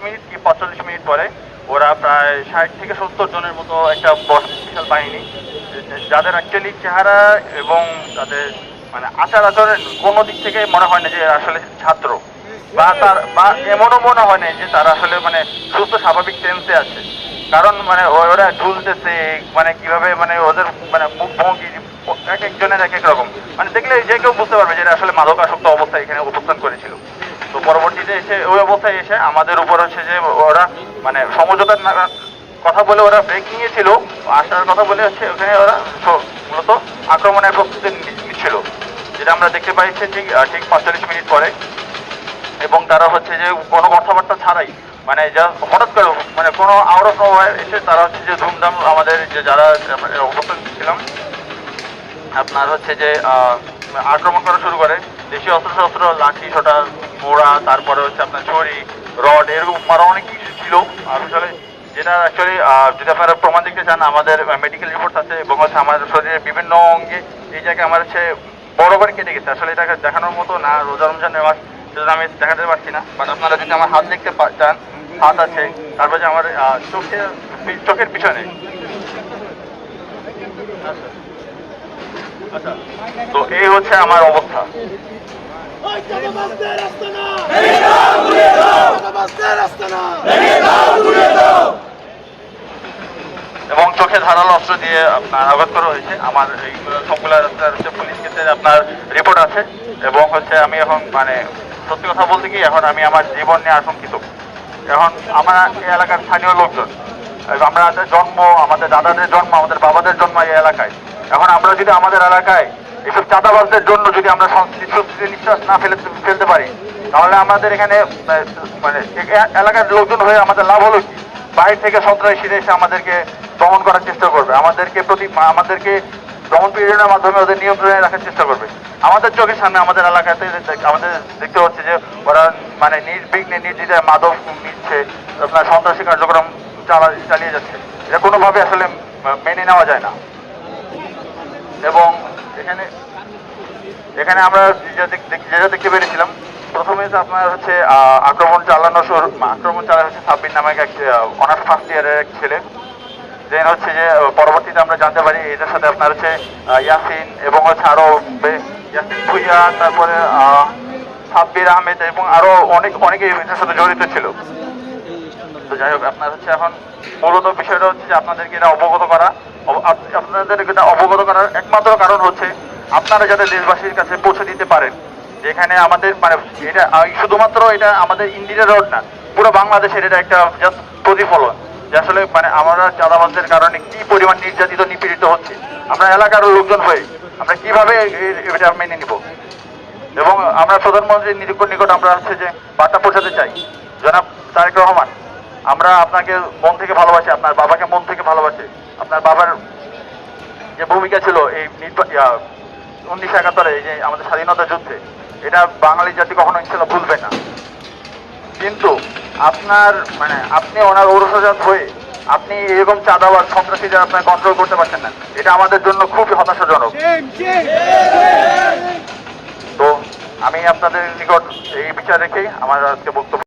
Minute কি 45 minute পরে ওরা প্রায় 60 থেকে 70 জনের মতো একটা বিশাল বাহিনী, যাদের অ্যাকচুয়ালি চেহারা এবং তাদের মানে আচার আচরণ কোনো দিক থেকে মনে হয় না যে এরা আসলে ছাত্র, বা এমনও মনে হয় না যে তারা আসলে মানে সুস্থ স্বাভাবিক সেন্সে আছে। কারণ মানে ওরা ঝুলতেছে, মানে কিভাবে মানে ওদের মানে মুখ ভঙ্গি এক একজনের এক এক রকম, মানে দেখলে যে কেউ বুঝতে পারবে যে এরা আসলে মাদকাসক্ত অবস্থায় এখানে অবস্থান করেছিল। তো পরবর্তীতে এসে ওই অবস্থায় এসে আমাদের উপর হচ্ছে যে ওরা মানে সমঝোতার কথা বলে ওরা ব্রেক নিয়েছিল, আসার কথা বলে হচ্ছে ওখানে ওরা মূলত আক্রমণের প্রস্তুতি নিচ্ছিল, যেটা আমরা দেখতে পাইছি ঠিক 45 মিনিট পরে। এবং তারা হচ্ছে যে কোনো কথাবার্তা ছাড়াই মানে যা হঠাৎ করে মানে কোনো আউট অফ নোওয়্যার এসে তারা হচ্ছে যে ধুমধাম আমাদের যে যারা অবস্থান ছিলাম আপনার হচ্ছে যে আক্রমণ করা শুরু করে। দেশীয় অস্ত্র লাঠি ছোটা মোড়া, তারপরে হচ্ছে আপনার ছড়ি রড এরকম আরো অনেক কিছু ছিল আসলে, যেটা অ্যাকচুয়ালি যদি আপনারা প্রমাণ দেখতে চান আমাদের মেডিকেল রিপোর্ট আছে, এবং হচ্ছে আমাদের শরীরের বিভিন্ন অঙ্গে এই জায়গায় আমার হচ্ছে বড় করে কেটে গেছে। আসলে এটাকে দেখানোর মতো না, রোজা রমজানের মাস সেজন্য আমি দেখাতে পারছি না, বাট আপনারা যদি আমার হাত দেখতে চান হাত আছে, তারপর যে আমার চোখের পিছনে। আচ্ছা, তো এই হচ্ছে আমার অবস্থা। এবং চোখে ধারালো অস্ত্র দিয়ে আপনার আঘাত করা হয়েছে। আমার এই সবগুলা হচ্ছে পুলিশ কেসের আপনার রিপোর্ট আছে, এবং হচ্ছে আমি এখন মানে সত্যি কথা বলতে কি এখন আমি আমার জীবন নিয়ে আশঙ্কিত। এখন আমার এই এলাকার স্থানীয় লোকজন, আমাদের জন্ম, আমাদের দাদাদের জন্ম, আমাদের বাবাদের জন্ম এই এলাকায়। এখন আমরা যদি আমাদের এলাকায় এসব চাঁদাবাজদের জন্য যদি আমরা সংস্কৃতি নিঃশ্বাস না ফেলতে পারি, তাহলে আমাদের এখানে মানে এলাকার লোকজন হয়ে আমাদের লাভ হলো কি? বাইরে থেকে সন্ত্রাসীরা এসে আমাদেরকে দমন করার চেষ্টা করবে, আমাদেরকে দমন পীড়নের মাধ্যমে ওদের নিয়ন্ত্রণে রাখার চেষ্টা করবে। আমাদের চোখের সামনে আমাদের এলাকাতে আমাদের দেখতে হচ্ছে যে ওরা মানে নির্বিঘ্নে নির্দ্বিধায় মাদক নিচ্ছে, আপনার সন্ত্রাসী কার্যক্রম চালিয়ে যাচ্ছে। এটা কোনোভাবে আসলে মেনে নেওয়া যায় না। এবং এখানে আমরা যেটা দেখতে পেরেছিলাম, প্রথমে আপনার হচ্ছে আক্রমণ চালানো হচ্ছে সাব্বির নামে এক অনার্স ফার্স্ট ইয়ারের এক ছেলে। দেন হচ্ছে যে পরবর্তীতে আমরা জানতে পারি এটার সাথে আপনার হচ্ছে ইয়াসিন, এবং হচ্ছে আরো ইয়াসিন ভুইয়া, তারপরে সাব্বির আহমেদ, এবং আরো অনেকে এটার সাথে জড়িত ছিল। তো যাই হোক, আপনার হচ্ছে এখন মূলত বিষয়টা হচ্ছে যে আপনাদেরকে এটা অবগত করার একমাত্র কারণ হচ্ছে আপনারা যাতে দেশবাসীর কাছে পৌঁছে দিতে পারেন যেখানে আমাদের মানে এটা শুধুমাত্র এটা আমাদের ইন্ডিয়া রোড না, পুরো বাংলাদেশের এটা একটা জাস্ট প্রতিফলন যে আসলে মানে আমরা চাঁদাবাজদের কারণে কি পরিমাণ নির্যাতিত নিপীড়িত হচ্ছে। আমরা এলাকার লোকজন হয়ে আমরা কিভাবে এটা মেনে নিব। এবং আমরা প্রধানমন্ত্রীর নিকট আমরা হচ্ছে যে বার্তা পৌঁছাতে চাই, জনাব তারেক রহমান, আমরা আপনাকে মন থেকে ভালোবাসি, আপনার বাবাকে মন থেকে ভালোবাসি। আপনার বাবার যে ভূমিকা ছিল এই 1971-এ এই যে আমাদের স্বাধীনতা যুদ্ধে, এটা বাঙালি জাতি কখনো ইনশাল্লাহ ভুলবে না। কিন্তু আপনি ওনার ঔরসজাত হয়ে আপনি এরকম চাঁদাবাজ সন্ত্রাসীদের আপনার কন্ট্রোল করতে পারছেন না, এটা আমাদের জন্য খুবই হতাশাজনক। তো আমি আপনাদের নিকট এই বিচার রেখেই আমার আজকে বক্তব্য